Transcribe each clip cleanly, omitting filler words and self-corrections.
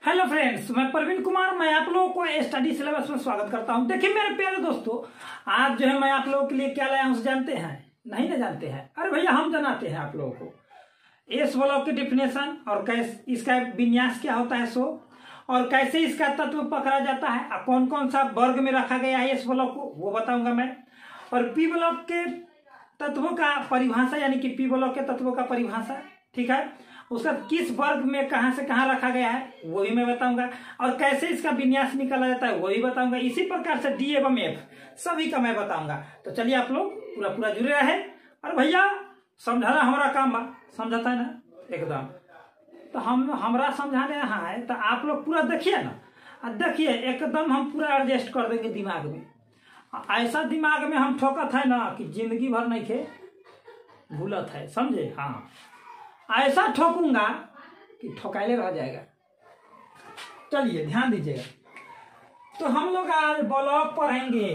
Hello friends, मैं प्रवीण कुमार। मैं आप लोगों को स्टडी सिलेबस में स्वागत करता हूं। देखिए मेरे प्यारे दोस्तों, आज जो है मैं आप लोगों के लिए क्या लाया हूं जानते हैं? नहीं ना जानते हैं? अरे भैया हम जनाते हैं आप लोगों को एस ब्लॉक की डिफिनेशन और कैसे इसका विन्यास क्या होता है और कैसे इसका तत्व पकड़ा जाता है और कौन कौन सा वर्ग में रखा गया है एस ब्लॉक को, वो बताऊंगा मैं। और पी ब्लॉक के तत्वों का परिभाषा, यानी कि पी ब्लॉक के तत्वों का परिभाषा, ठीक है, उसका किस वर्ग में कहां से कहां रखा गया है वो भी मैं बताऊंगा। और कैसे इसका विन्यास निकाला जाता है वो भी बताऊंगा। इसी प्रकार से डी एवं एफ सभी का मैं बताऊंगा। तो चलिए आप लोग पूरा पूरा जुड़े रहे। और भैया समझाना हमारा काम बा, समझाता है ना एकदम। तो हमरा समझाने यहाँ है तो आप लोग पूरा देखिए ना, देखिए एकदम हम पूरा एडजस्ट कर देंगे दिमाग में। ऐसा दिमाग में हम ठोकत है ना कि जिंदगी भर नहीं खे भूलत है, समझे? हाँ, ऐसा ठोकूंगा कि ठोकाइले रह जाएगा। चलिए ध्यान दीजिएगा। तो हम लोग आज ब्लॉक पढ़ेंगे।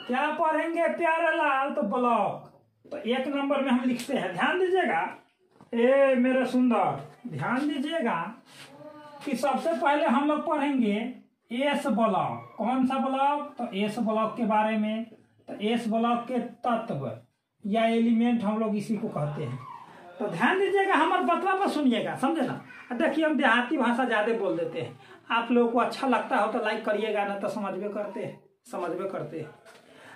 क्या पढ़ेंगे प्यारे लाल? तो ब्लॉक। तो एक नंबर में हम लिखते हैं, ध्यान दीजिएगा। ए मेरे सुंदर, ध्यान दीजिएगा कि सबसे पहले हम लोग पढ़ेंगे एस ब्लॉक। कौन सा ब्लॉक? तो एस ब्लॉक के बारे में। तो एस ब्लॉक के तत्व या एलिमेंट हम लोग इसी को कहते हैं। तो ध्यान दीजिएगा, हमारे बतवा पर सुनिएगा, समझे ना। देखिए हम देहाती भाषा ज्यादा बोल देते हैं। आप लोगों को अच्छा लगता हो तो लाइक करिएगा, ना तो समझ में करते हैं।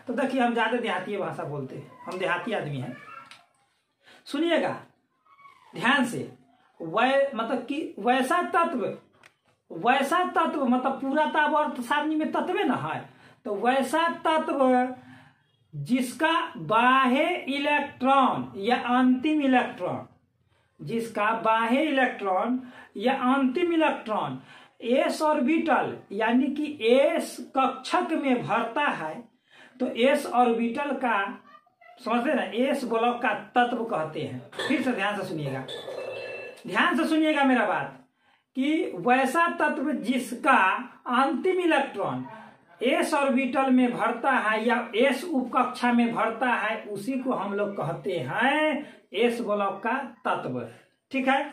तो देखिए हम ज्यादा देहाती भाषा बोलते हैं, हम देहाती आदमी हैं। सुनिएगा ध्यान से। मतलब कि वैसा तत्व मतलब पूरा ताब अर्थ सारणी में तत्व ना है। तो वैसा तत्व जिसका बाह्य इलेक्ट्रॉन या अंतिम इलेक्ट्रॉन एस ऑर्बिटल यानी कि एस कक्षक में भरता है, तो एस ऑर्बिटल का, समझते ना, एस ब्लॉक का तत्व कहते हैं। फिर से ध्यान से सुनिएगा मेरा बात, कि वैसा तत्व जिसका अंतिम इलेक्ट्रॉन एस ऑर्बिटल में भरता है या एस उपकक्षा में भरता है, उसी को हम लोग कहते हैं एस ब्लॉक का तत्व, ठीक है।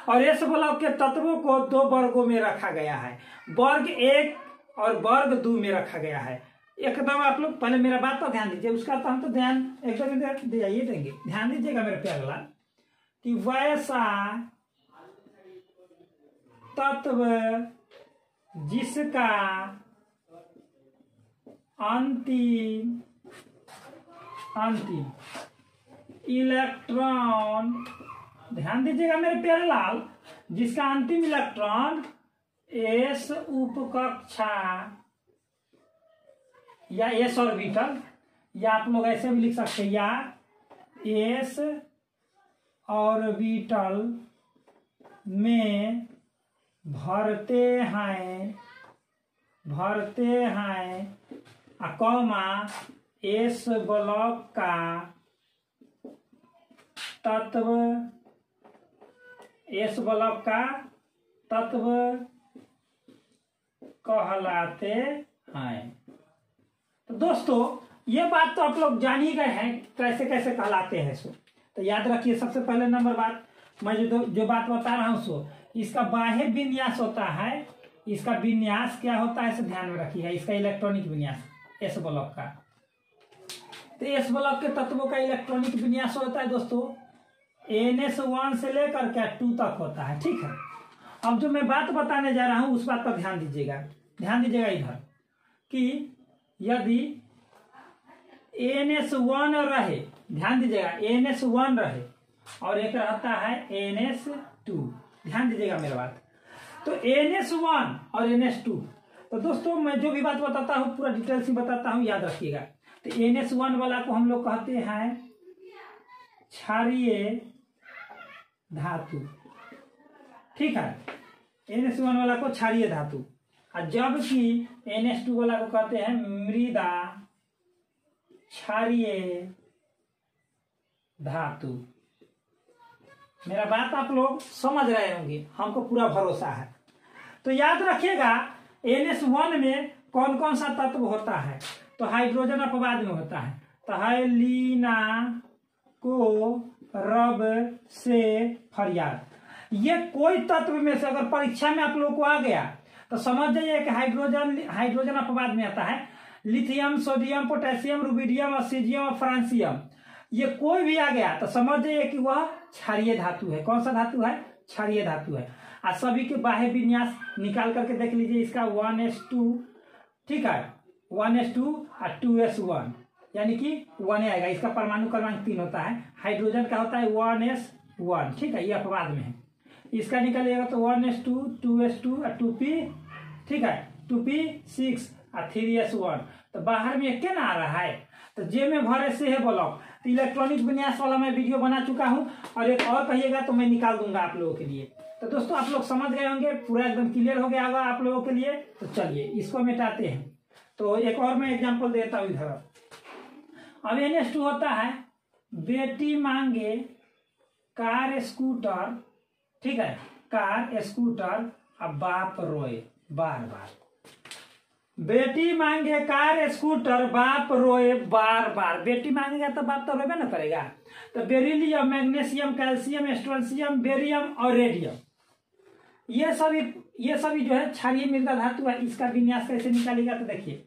और एस ब्लॉक के तत्वों को दो वर्गों में रखा गया है, वर्ग 1 और वर्ग 2 में रखा गया है। एकदम आप लोग पहले मेरा बात पर ध्यान दीजिए, उसका तो हम तो ध्यान एकदम देंगे। ध्यान दीजिएगा मेरे प्यारे लाल, कि वैसा तत्व जिसका अंतिम इलेक्ट्रॉन, ध्यान दीजिएगा मेरे प्यारे लाल, जिसका अंतिम इलेक्ट्रॉन एस उपकक्षा या एस ऑर्बिटल, या आप लोग ऐसे भी लिख सकते हैं, या एस ऑर्बिटल में भरते हैं कॉमा एस ब्लॉक का तत्व कहलाते हैं। तो दोस्तों ये बात तो आप लोग जान ही गए हैं कैसे कैसे कहलाते हैं। तो याद रखिए, सबसे पहले नंबर बात मैं जो बात बता रहा हूँ इसका बाह्य विन्यास होता है। इसका विन्यास क्या होता है इसे ध्यान में रखिएगा। इसका इलेक्ट्रॉनिक विन्यास एस ब्लॉक का, तो एस ब्लॉक के तत्वों का इलेक्ट्रॉनिक विन्यास होता है दोस्तों NS1 से लेकर के 2 तक होता है, ठीक है। अब जो मैं बात बताने जा रहा हूं उस बात पर ध्यान दीजिएगा इधर, कि यदि NS1 रहे, ध्यान दीजिएगा, NS1 रहे और एक रहता है NS2, ध्यान दीजिएगा मेरा बात। तो NS1 और NS2, तो दोस्तों मैं जो भी बात बताता हूँ पूरा डिटेल से बताता हूँ, याद रखिएगा। तो NS1 वाला को हम लोग कहते हैं क्षारीय धातु, ठीक है। NS1 वाला को क्षारीय धातु, और जबकि NS2 वाला को कहते हैं मृदा क्षारीय धातु। मेरा बात आप लोग समझ रहे होंगे, हमको पूरा भरोसा है। तो याद रखिएगा NS1 में कौन कौन सा तत्व होता है? तो हाइड्रोजन अपवाद में होता है, तो हाइलीना को रब से फरियाद। ये कोई तत्व में से अगर परीक्षा में आप लोग को आ गया तो समझ जाइए कि हाइड्रोजन हाइड्रोजन अपवाद में आता है। लिथियम, सोडियम, पोटेशियम, रुबिडियम और सीजियम और फ्रांसियम, ये कोई भी आ गया तो समझ जाइए कि वह क्षारीय धातु है। कौन सा धातु है? क्षारीय धातु है। और सभी के बाह्य विन्यास निकाल करके देख लीजिए। इसका 1s2, ठीक है, 1s2 और 2s1, यानी कि 1 आएगा। इसका परमाणु क्रमांक 3 होता है। हाइड्रोजन का होता है 1s1, ठीक है, ये अपवाद में है। इसका निकालिएगा तो 1s2, 2s2 और 2p, ठीक है, 2p6 और 3s1। तो बाहर में क्या ना आ रहा है, तो जे में भरे से है ब्लॉक। तो इलेक्ट्रॉनिक विन्यास वाला मैं वीडियो बना चुका हूं, और एक और कहिएगा तो मैं निकाल दूंगा आप लोगों के लिए। तो दोस्तों आप लोग समझ गए होंगे, पूरा एकदम क्लियर हो गया होगा आप लोगों के लिए। तो चलिए इसको मिटाते हैं। तो एक और मैं एग्जांपल देता हूं इधर। अब NS2 होता है बेटी मांगे कार स्कूटर, ठीक है, कार स्कूटर, अब बाप रोए बार बार। बेटी मांगे कार स्कूटर, बाप रोए बार बार। बेटी मांगेगा तो बाप तो रोबे ना करेगा। तो beryllium, magnesium, calcium, strontium, barium और रेडियम, ये सभी जो है क्षारीय मृदा धातु है। इसका विन्यास कैसे निकालेगा तो देखिए,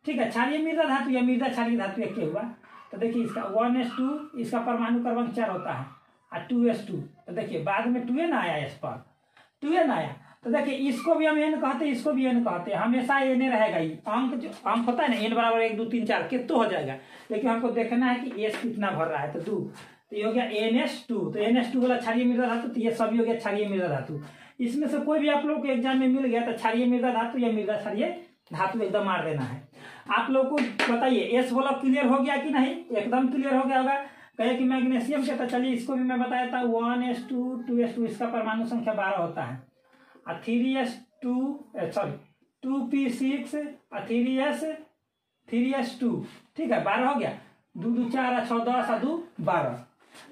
ठीक है, क्षारीय मृदा धातु या मृदा क्षारीय धातु एक हुआ। तो देखिए इसका 1s2, इसका परमाणु क्रमांक 4 होता है, और 2s2। तो देखिए बाद में 2n आया, इस पर 2n आया। तो देखिए इसको भी हम n कहते हैं, इसको भी n कहते हैं, हमेशा n रहेगा। ही अंक जो अंक होता है ना, n बराबर 1 2 3 4 कितना हो जाएगा, लेकिन हमको देखना है कि s कितना भर रहा है। तो 2, तो ये हो गया NS2। तो NS2 वाला क्षारीय मृदा धातु, तो ये सभी हो गया क्षारीय मृदा धातु। इसमें से कोई भी आप लोग को एग्जाम में मिल गया तो क्षारीय मृदा धातु या मृदा क्षारीय धातु एकदम मार देना है। आप लोग को बताइए एस ब्लॉक क्लियर हो गया कि नहीं? एकदम क्लियर हो गया होगा। कहे कि मैग्नीशियम के, तो चलिए इसको भी मैं बताया था 1s2 2s2, इसका परमाणु संख्या 12 होता है, और 2p6 और 3s2, ठीक है, 12 हो गया। 2 2 4 6 10 और 2 12।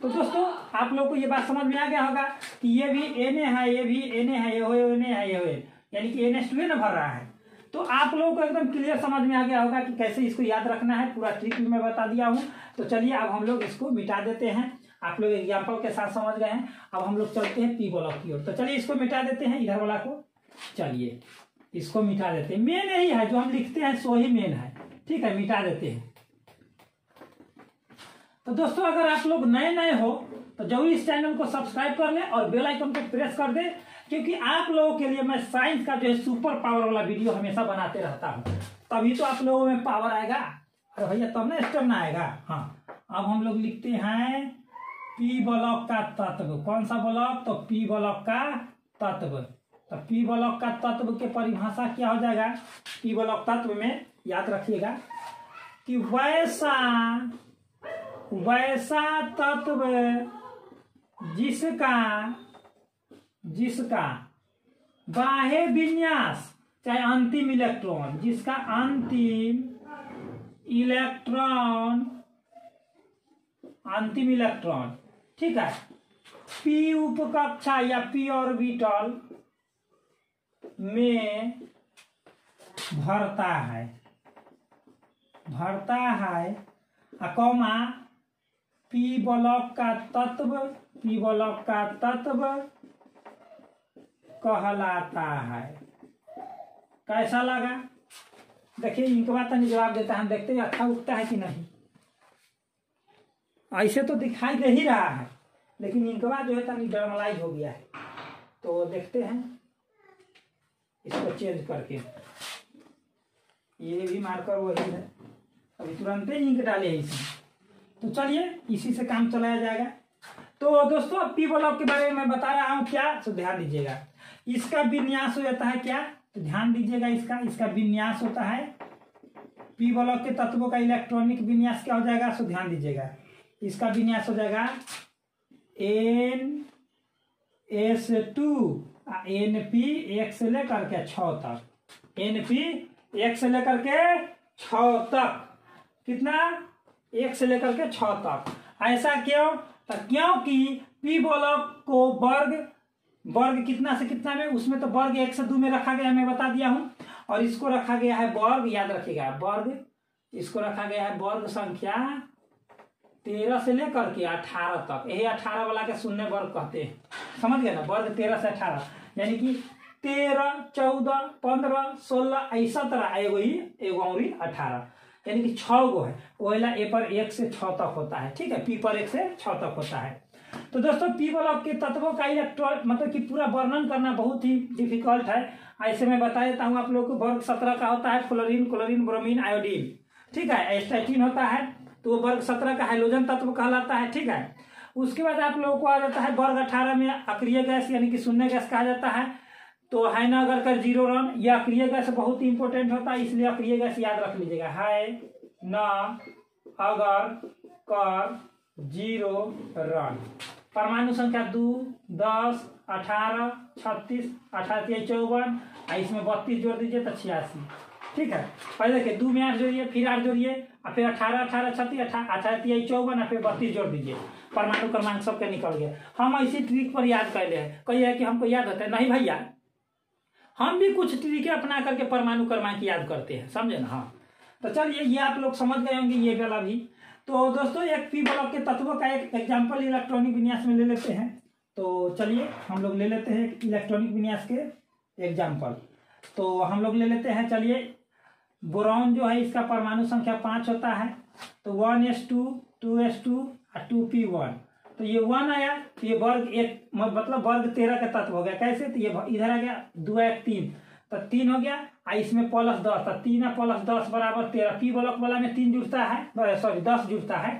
तो दोस्तों आप लोग को ये बात समझ में आ गया होगा कि ये भी Na है, ये भी Na है, ये हो Na है, ये हो, यानी कि NS2 ना भर रहा है। तो आप लोगों को एकदम क्लियर समझ में आ गया होगा कि कैसे इसको याद रखना है। पूरा ट्रिक भी मैं बता दिया हूँ। तो चलिए अब हम लोग इसको मिटा देते हैं। आप लोग एग्जाम्पल के साथ समझ गए हैं। अब हम लोग चलते हैं पी ब्लॉक की ओर। तो चलिए इसको मिटा देते हैं, इधर वाला को। चलिए इसको मिटा देते हैं। मेन यही है, जो हम लिखते हैं सो ही मेन है, ठीक है, मिटा देते हैं। तो दोस्तों अगर आप लोग नए हो तो जरूर इस चैनल को सब्सक्राइब कर लें और बेल आइकन को प्रेस कर दें, क्योंकि आप लोगों के लिए मैं साइंस का जो है सुपर पावर वाला वीडियो हमेशा बनाते रहता हूँ। तभी तो आप लोगों में पावर आएगा। अरे भैया तब ना स्टेमिना आएगा। हाँ, अब हम लोग लिखते हैं पी ब्लॉक का तत्व। कौन सा ब्लॉक? तो पी ब्लॉक का तत्व। तो पी ब्लॉक का तत्व के परिभाषा क्या हो जाएगा? पी ब्लॉक तत्व में याद रखिएगा कि वैसा तत्व जिसका बाह्य विन्यास, चाहे अंतिम इलेक्ट्रॉन, जिसका अंतिम इलेक्ट्रॉन, ठीक है, पी उपकक्षा या पी ऑर्बिटल में भरता है, कौमा पी ब्लॉक का तत्व कहलाता है। कैसा लगा? देखिए इनके बाद तनी जवाब देता है, देखते हैं अच्छा उठता है कि नहीं। ऐसे तो दिखाई दे ही रहा है, लेकिन इनके बाद जो है तनी डरमलाइज हो गया है। तो देखते हैं इसको चेंज करके। ये भी मार्कर वही है, अभी तुरंत ही इंक डाले हैं इसमें। तो चलिए इसी से काम चलाया जाएगा। तो दोस्तों अब पी ब्लॉक के बारे में मैं बता रहा हूं क्या, तो ध्यान दीजिएगा। इसका विन्यास हो जाता है क्या, तो ध्यान दीजिएगा। इसका विन्यास होता है, पी ब्लॉक के तत्वों का इलेक्ट्रॉनिक विन्यास क्या हो जाएगा, तो ध्यान दीजिएगा। इसका विन्यास हो जाएगा NS2 NP 1 से लेकर के 6 तक, NP 1 से लेकर के 6 तक, कितना? 1 से लेकर के 6 तक। ऐसा क्यों? तो क्योंकि पी ब्लॉक को वर्ग कितना से कितना में, उसमें तो वर्ग 1 से 2 में रखा गया है, मैं बता दिया हूं। और इसको रखा गया है वर्ग, याद रखिएगा वर्ग, इसको रखा गया है वर्ग संख्या 13 से लेकर के 18 तक। यही 18 वाला के शून्य वर्ग कहते हैं, समझ गए ना? वर्ग 13 से 18, यानी कि 13, 14, 15, 16, 17 एगो और 18, यानी कि 6 गो है। ओला ए पर 1 से 6 तक होता है, ठीक है, पी पर 1 से 6 तक होता है। तो दोस्तों पी ब्लॉक के तत्वों का इलेक्ट्रॉन मतलब कि पूरा वर्णन करना बहुत ही डिफिकल्ट है। ऐसे मैं बता देता हूँ आप लोग को। वर्ग 17 का होता है फ्लोरीन, क्लोरीन, ब्रोमीन, आयोडीन, ठीक है। एस्टैटिन होता है तो वो वर्ग 17 का हाइड्रोजन तत्व कहलाता है, ठीक है। उसके बाद आप लोगों को आ जाता है वर्ग 18 में अक्रिय गैस यानी कि शून्य गैस कहा जाता है। तो है ना अगर कर 0 रन, यह अक्रिय गैस बहुत ही इंपॉर्टेंट होता है, इसलिए अक्रिय गैस याद रख लीजिएगा। है ना अगर कर 0 रन। परमाणु संख्या 2, 10, 18, 36, 18, 54, इसमें 32 जोड़ दीजिए तो 86, ठीक है। पहले देखिए 2 में 8 जोड़िए, फिर 8 जोड़िए और फिर 18, 18, 36, 18, 54 और फिर 32 जोड़ दीजिए। परमाणु क्रमांक सबके निकल गए। हम इसी ट्रिक पर याद कर ले हैं। कही है कि हमको याद होता है, नहीं भैया, हम भी कुछ ट्रिक अपना करके परमाणु क्रमांक याद करते हैं, समझे ना। हाँ तो चलिए ये आप लोग समझ गए होंगे ये वाला भी। तो दोस्तों एक पी ब्लॉक के तत्वों का एक एग्जाम्पल इलेक्ट्रॉनिक विन्यास में ले लेते हैं। तो चलिए हम लोग ले लेते हैं इलेक्ट्रॉनिक विन्यास के एग्जाम्पल। तो हम लोग ले लेते हैं, चलिए बोरॉन जो है इसका परमाणु संख्या 5 होता है। तो 1s2, 2s2 और 2p1। तो ये 1 आया तो ये वर्ग 1 मतलब वर्ग 13 का तत्व हो गया। कैसे? तो ये इधर आ गया 2 1 3 तो 3 हो गया, इसमें प्लस 10 तो 3 प्लस 10 बराबर 13। पी ब्लॉक वाला में 3 जुड़ता है, सॉरी 10 जुड़ता है।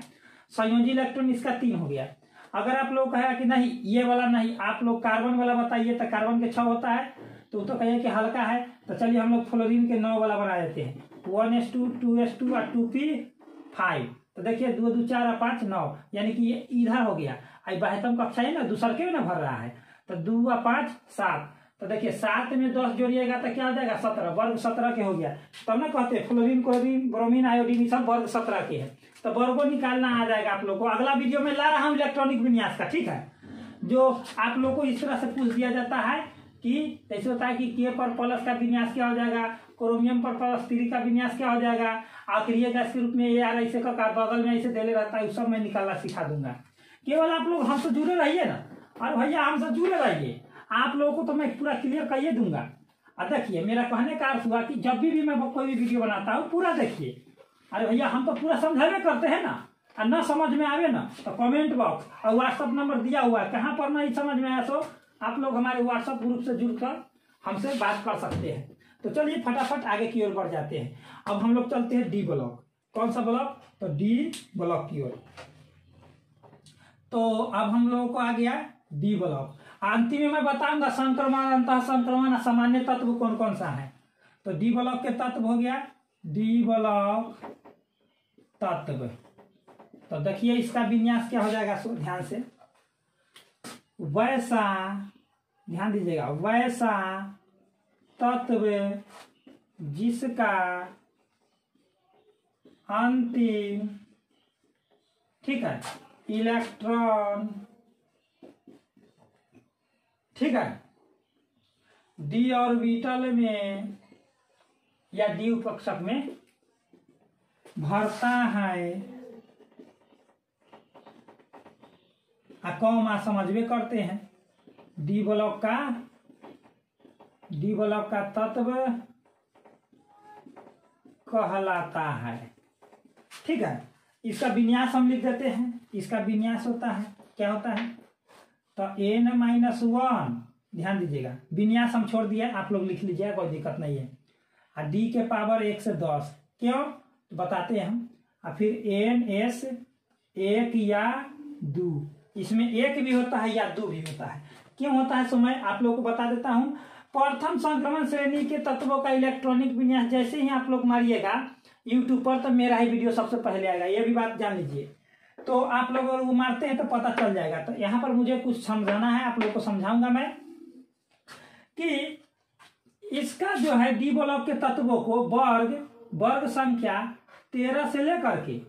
संयोजी इलेक्ट्रॉन इसका 3 हो गया। अगर आप लोग कहे कि नहीं ये वाला नहीं, आप लोग कार्बन वाला बताइए तो कार्बन के 6 होता है, तो कहिए कि हल्का है। तो चलिए हम लोग फ्लोरीन के 9 वाला बना देते हैं। 1s2, 2s2 और 2p5। तो देखिए 2 2 4 और 5 9, यानी कि ये इधर हो गया। आई बाह्यतम कक्षा है ना, दूसर के ना भर रहा है। तो 2 और 5 7। तो देखिए 7 में 10 जोड़िएगा तो क्या हो जाएगा 17, वर्ग 17 के हो गया। तब ना कहते हैं फ्लोरीन, क्लोरीन, ब्रोमीन, आयोडीन सब वर्ग 17 के है। तो वर्गों निकालना आ जाएगा आप लोग को। अगला वीडियो में ला रहा हूँ इलेक्ट्रॉनिक विन्यास का, ठीक है, जो आप लोग को इस तरह से पूछ दिया जाता है कि ऐसे होता है कि के पर प्लस का विन्यास क्या हो जाएगा, क्रोमियम पर प्लस 3 का विन्यास क्या हो जाएगा, अक्रिय गैस के रूप में यार ऐसे का बगल में ऐसे देले रहता है, उस सब मैं निकालना सिखा दूंगा। केवल आप लोग हमसे जुड़े रहिए ना, और भैया हमसे जुड़े रहिए, आप लोगों को तो मैं पूरा क्लियर करिए दूंगा। और देखिए मेरा कहने का अर्थ हुआ कि जब भी मैं कोई भी वीडियो बनाता हूँ पूरा देखिए। अरे भैया हम तो पूरा समझावे करते हैं ना, और ना समझ में आवे ना तो कमेंट बॉक्स और व्हाट्सअप नंबर दिया हुआ है, कहाँ पर नहीं समझ में आया तो आप लोग हमारे व्हाट्सअप ग्रुप से जुड़कर हमसे बात कर सकते हैं। तो चलिए फटाफट आगे की ओर बढ़ जाते हैं। अब हम लोग चलते हैं डी ब्लॉक। कौन सा ब्लॉक? तो डी ब्लॉक की ओर। तो अब हम लोगों को आ गया डी ब्लॉक। अंतिम में मैं बताऊंगा संक्रमण, अंतः संक्रमण, सामान्य तत्व कौन कौन सा है। तो डी ब्लॉक के तत्व हो गया डी ब्लॉक तत्व। तो देखिए इसका विन्यास क्या हो जाएगा, सो ध्यान से, वैसा, ध्यान दीजिएगा, वैसा तत्व जिसका अंतिम, ठीक है, इलेक्ट्रॉन, ठीक है, डी ऑर्बिटल में या डी उपकक्षक में भरता है। कौन समझवे करते हैं डी ब्लॉक का तत्व कहलाता है, ठीक है। इसका विन्यास हम लिख देते हैं। इसका विन्यास होता है, क्या होता है, तो n-1, ध्यान दीजिएगा, विन्यास हम छोड़ दिया, आप लोग लिख लीजिएगा, कोई दिक्कत नहीं है। और डी के पावर 1 से 10, क्यों तो बताते हैं हम। और फिर ns 1 या 2, इसमें 1 भी होता है या 2 भी होता है। क्यों होता है सो मैं आप लोगों को बता देता हूं। प्रथम संक्रमण श्रेणी के तत्वों का इलेक्ट्रॉनिक विन्यास जैसे ही आप लोग मारिएगा यूट्यूब पर, तो मेरा ही वीडियो सबसे पहले आएगा, ये भी बात जान लीजिए। तो आप लोग अगर वो मारते हैं तो पता चल जाएगा। तो यहाँ पर मुझे कुछ समझाना है, आप लोग को समझाऊंगा मैं कि इसका जो है डी ब्लॉक के तत्वों को वर्ग संख्या 13 से लेकर के,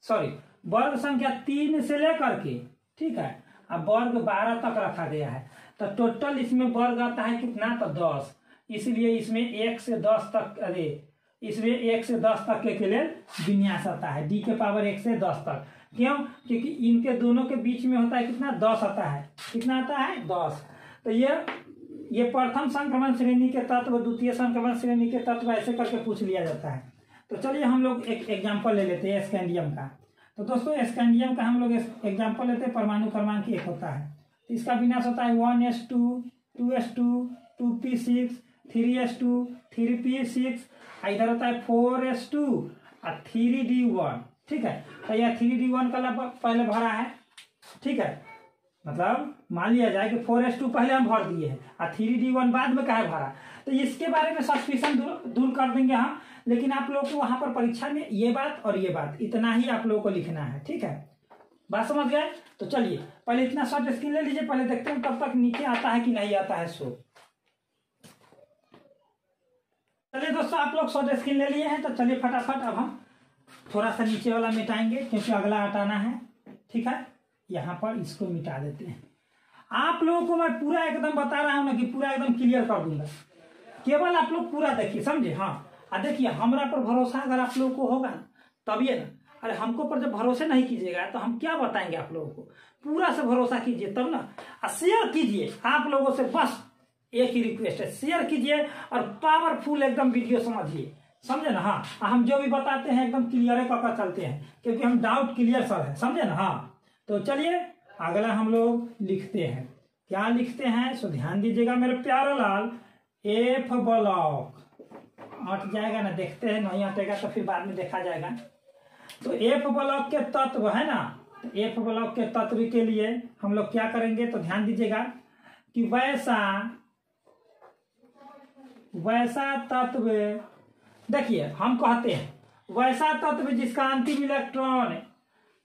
सॉरी वर्ग संख्या 3 से लेकर के, ठीक है, अब वर्ग 12 तक रखा गया है। तो टोटल इसमें वर्ग आता है कितना, तो 10। इसलिए इसमें 1 से 10 तक, अरे इसमें 1 से 10 तक के लिए विन्यास आता है, डी के पावर 1 से 10 तक। क्यों? क्योंकि इनके दोनों के बीच में होता है कितना, 10 आता है। कितना आता है, 10। तो ये ये प्रथम संक्रमण श्रेणी के तत्व, द्वितीय संक्रमण श्रेणी के तत्व, ऐसे करके पूछ लिया जाता है। तो चलिए हम लोग एक एग्जाम्पल ले लेते हैं स्कैंडियम का। तो दोस्तों स्कैंडियम का हम लोग एग्जाम्पल लेते हैं। परमाणु क्रमांक 1 होता है, तो इसका विन्यास होता है 1s2 2s2 2p6 3s2 3p6, इधर होता है 4s2 और 3d1। ठीक है, तो यह 3d1 का पहले भरा है। ठीक है, मतलब मान लिया जाए कि 4s2 पहले हम भर दिए हैं और 3d1 बाद में कहा भरा। तो इसके बारे में सस्पिशन दूर कर देंगे हम, लेकिन आप लोग को वहां पर परीक्षा में ये बात और ये बात इतना ही आप लोगों को लिखना है। ठीक है, बात समझ गए? तो चलिए पहले इतना शॉर्ट स्क्रीन ले लीजिए, पहले देखते हैं तब तक नीचे आता है कि नहीं आता है शो। चलिए दोस्तों आप लोग शॉर्ट स्क्रीन ले लिए हैं, तो चलिए फटाफट अब हम थोड़ा सा नीचे वाला मिटाएंगे क्योंकि अगला हटाना है। ठीक है, यहाँ पर इसको मिटा देते हैं। आप लोगों को मैं पूरा एकदम बता रहा हूँ ना कि पूरा एकदम क्लियर कर दूंगा, केवल आप लोग पूरा देखिए, समझे? हाँ, देखिए हमरा पर भरोसा अगर आप लोगों को होगा तभी है ना। अरे हमको पर जब भरोसे नहीं कीजिएगा तो हम क्या बताएंगे आप लोगों को? पूरा से भरोसा कीजिए तब ना, शेयर कीजिए। आप लोगों से बस एक ही रिक्वेस्ट है, शेयर कीजिए और पावरफुल एकदम वीडियो समझिए, समझे ना? हाँ, हम जो भी बताते हैं एकदम क्लियर कर चलते हैं क्योंकि हम डाउट क्लियर सर है, समझे ना? हाँ, तो चलिए अगला हम लोग लिखते हैं। क्या लिखते हैं सो ध्यान दीजिएगा मेरे प्यारे लाल। एफ ब्लॉक हट जाएगा ना, देखते हैं, नहीं हटेगा तो फिर बाद में देखा जाएगा। तो एफ ब्लॉक के तत्व है ना, तो एफ ब्लॉक के तत्व के लिए हम लोग क्या करेंगे तो ध्यान दीजिएगा कि वैसा तत्व, देखिए हम कहते हैं वैसा तत्व जिसका अंतिम इलेक्ट्रॉन,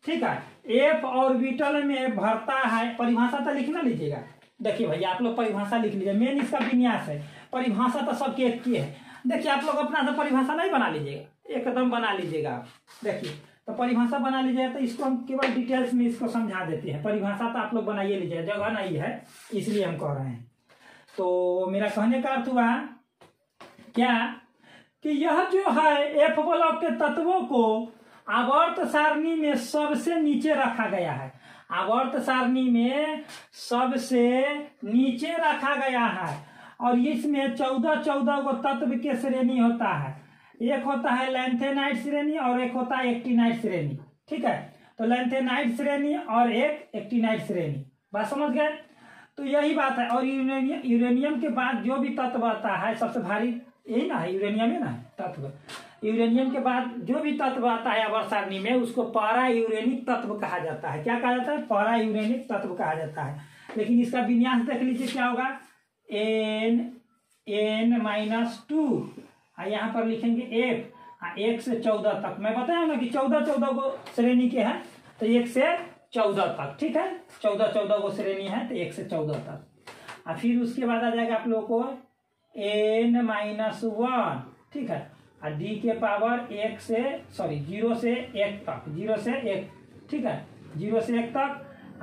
ठीक है, एफ ऑर्बिटल में भरता है। परिभाषा तो लिखना लीजिएगा। देखिए भैया आप लोग परिभाषा लिख लीजिए, मेन इसका विन्यास है। परिभाषा तो सबके एक की है। देखिए आप लोग अपना से परिभाषा नहीं बना लीजिएगा, एकदम बना लीजिएगा। देखिए तो परिभाषा बना लीजिएगा, तो इसको हम केवल डिटेल्स में इसको समझा देते हैं। परिभाषा तो आप लोग बनाइए लीजिए, जगह नहीं है इसलिए हम कह रहे हैं। तो मेरा कहने का अर्थ हुआ क्या कि यह जो है एफ ब्लॉक के तत्वों को आवर्त सारणी में सबसे नीचे रखा गया है। आवर्त सारणी में सबसे नीचे रखा गया है और इसमें 14 गो तत्व के श्रेणी होता है। एक होता है लैंथेनाइट श्रेणी और एक होता है एक्टिनाइट श्रेणी। ठीक है, तो लैंथेनाइट श्रेणी और एक एक्टिनाइट श्रेणी, बात समझ गए? तो यही बात है। और यूरेनियम के बाद जो भी तत्व आता है सबसे भारी यही ना है, यूरेनियम है ना तत्व। यूरेनियम के बाद जो भी तत्व आता है आवर्त सारणी में उसको पारा यूरेनिक तत्व कहा जाता है। क्या कहा जाता है? पारा यूरेनिक तत्व कहा जाता है। लेकिन इसका विन्यास देख लीजिए क्या होगा, n-2, यहाँ पर लिखेंगे F, 1 से 14 तक। मैं बताया ना कि 14 गो श्रेणी के हैं, तो 1 से 14 तक। ठीक है, 14 गो श्रेणी है तो 1 से 14 तक। और फिर उसके बाद आ जाएगा आप लोगों को n-1, ठीक है, और d के पावर 0 से 1 तक, 0 से 1, ठीक है, 0 से 1 तक।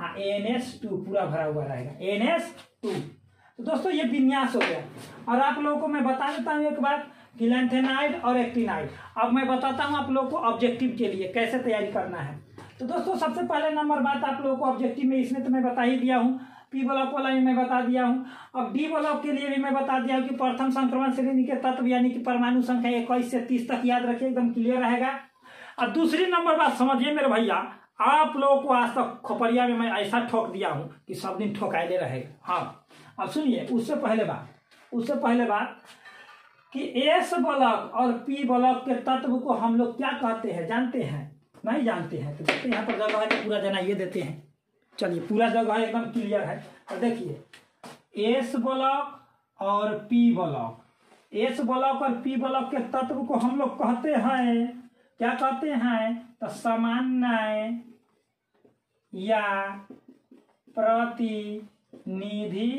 NS2 पूरा भरा हुआ रहेगा, NS2। तो दोस्तों ये विन्यास हो गया। और आप लोगों को मैं बता देता हूँ एक बात कि लैंथेनाइट और एक्टिनाइट। अब मैं बताता हूँ आप लोगों को ऑब्जेक्टिव के लिए कैसे तैयारी करना है। तो दोस्तों सबसे पहले नंबर बात आप लोगों को ऑब्जेक्टिव में, इसमें तो मैं बता ही दिया हूँ, पी ब्लॉक वाला भी मैं बता दिया हूँ। अब डी ब्लॉक के लिए भी मैं बता दिया हूँ कि प्रथम संक्रमण श्रेणी के तत्व यानी कि परमाणु संख्या 21 से 30 तक याद रखिए, एकदम क्लियर रहेगा। अब दूसरी नंबर बात समझिए मेरे भैया, आप लोगों को आज तक खोपड़िया में मैं ऐसा ठोक दिया हूँ कि सब दिन ठोकायले रहेगा। हाँ, अब सुनिए, उससे पहले बात कि एस ब्लॉक और पी ब्लॉक के तत्व को हम लोग क्या कहते हैं जानते हैं? नहीं जानते हैं तो देखते यहाँ पर जगह है, पूरा जनाइए देते हैं। चलिए पूरा जगह एकदम क्लियर है। और देखिए एस ब्लॉक और पी ब्लॉक, एस ब्लॉक और पी ब्लॉक के तत्व को हम लोग कहते हैं, क्या कहते हैं? तो सामान्य या प्रतिनिधि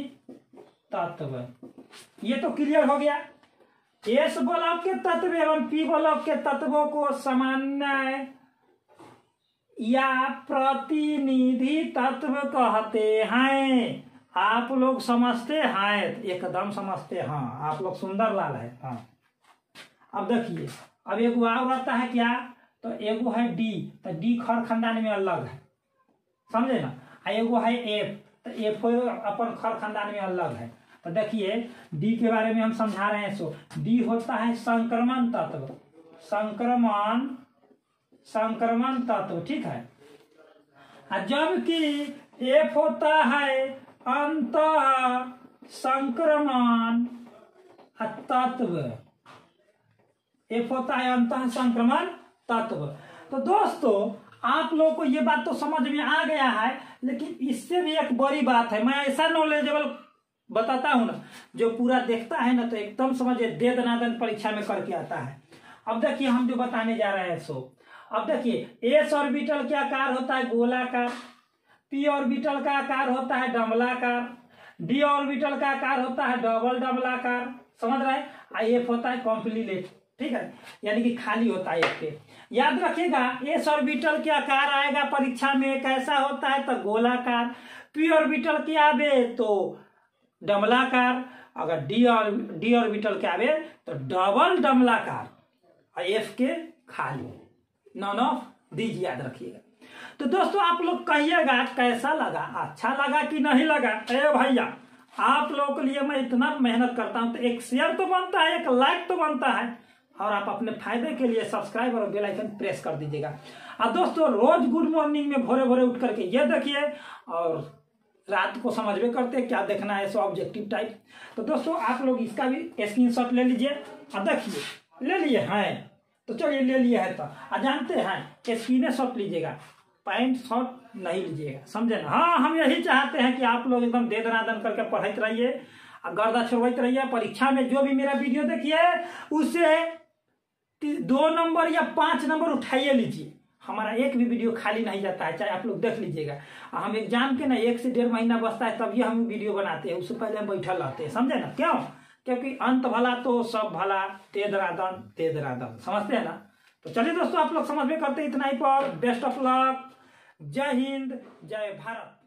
तत्व। ये तो क्लियर हो गया। एस ब्लॉक के तत्व एवं पी ब्लॉक के तत्वों को सामान्य या प्रतिनिधि तत्व कहते हैं। आप लोग समझते हैं? एकदम समझते हैं। आप लोग सुंदर लाल है। हाँ, अब देखिए, अब एगो और आता है क्या? तो एगो है डी, तो डी खर खानदान में अलग है, समझे ना। एगो है एफ, तो एफ अपन खर खानदान में अलग है। तो देखिए डी के बारे में हम समझा रहे हैं। सो डी होता है संक्रमण तत्व, संक्रमण तत्व, ठीक है। जबकि एफ होता है अंतः संक्रमण तत्व, एफ होता है अंतः संक्रमण तत्व। तो दोस्तों आप लोगों को ये बात तो समझ में आ गया है, लेकिन इससे भी एक बड़ी बात है। मैं ऐसा नॉलेजेबल बताता हूं ना, जो पूरा देखता है ना तो एकदम समझिए दे दनादन परीक्षा में करके आता है। अब देखिए हम जो बताने जा रहे हैं सो अब देखिए एस ऑर्बिटल का आकार होता है गोलाकार, पी ऑर्बिटल का आकार होता है डमलाकार, डी ऑर्बिटल का आकार होता है डबल डबलाकार, समझ रहे हैं। एफ होता है कॉम्प्लीट, ठीक है, यानी कि खाली होता है एक पे। याद रखिएगा एस ऑर्बिटल के आकार आएगा परीक्षा में कैसा होता है तो गोलाकार, पी ऑर्बिटल के आवे तो डमलाकार, अगर डी ऑर्बिटल के आवे तो डबल डमलाकार, और एफ के खाली, नॉन ऑफ दीज याद रखिएगा। तो दोस्तों आप लोग कहिएगा कैसा लगा, अच्छा लगा कि नहीं लगा। अरे भैया आप लोगों के लिए मैं इतना मेहनत करता हूं तो एक शेयर तो बनता है, एक लाइक तो बनता है, और आप अपने फायदे के लिए सब्सक्राइब और बेल आइकन प्रेस कर दीजिएगा। और दोस्तों रोज गुड मॉर्निंग में भोरे भोरे उठ करके ये देखिए, और रात को समझ में करते क्या देखना है, सो ऑब्जेक्टिव टाइप। तो दोस्तों आप लोग इसका भी स्क्रीनशॉट ले लीजिए और देखिए, ले लिए हैं तो चलिए ले लिए है तो जानते हैं स्क्रीन शॉट लीजिएगा, पैंट शॉट नहीं लीजिएगा, समझे ना। हाँ हम यही चाहते हैं कि आप लोग एकदम दे दनादन करके पढ़ते रहिए और गर्दा छोड़ते रहिए। परीक्षा में जो भी मेरा वीडियो देखिए उससे 2 नंबर या 5 नंबर उठाइए लीजिए। हमारा एक भी वीडियो खाली नहीं जाता है, चाहे आप लोग देख लीजिएगा। हम एग्जाम के ना 1 से 1.5 महीना बचता है तभी हम वीडियो बनाते हैं, उससे पहले हम बैठल रहते हैं, समझे ना। क्यों? क्योंकि अंत भला तो सब भला, तेदरादन, समझते हैं ना। तो चलिए दोस्तों आप लोग समझ में करते इतना ही पर। बेस्ट ऑफ लक, जय हिंद, जय भारत।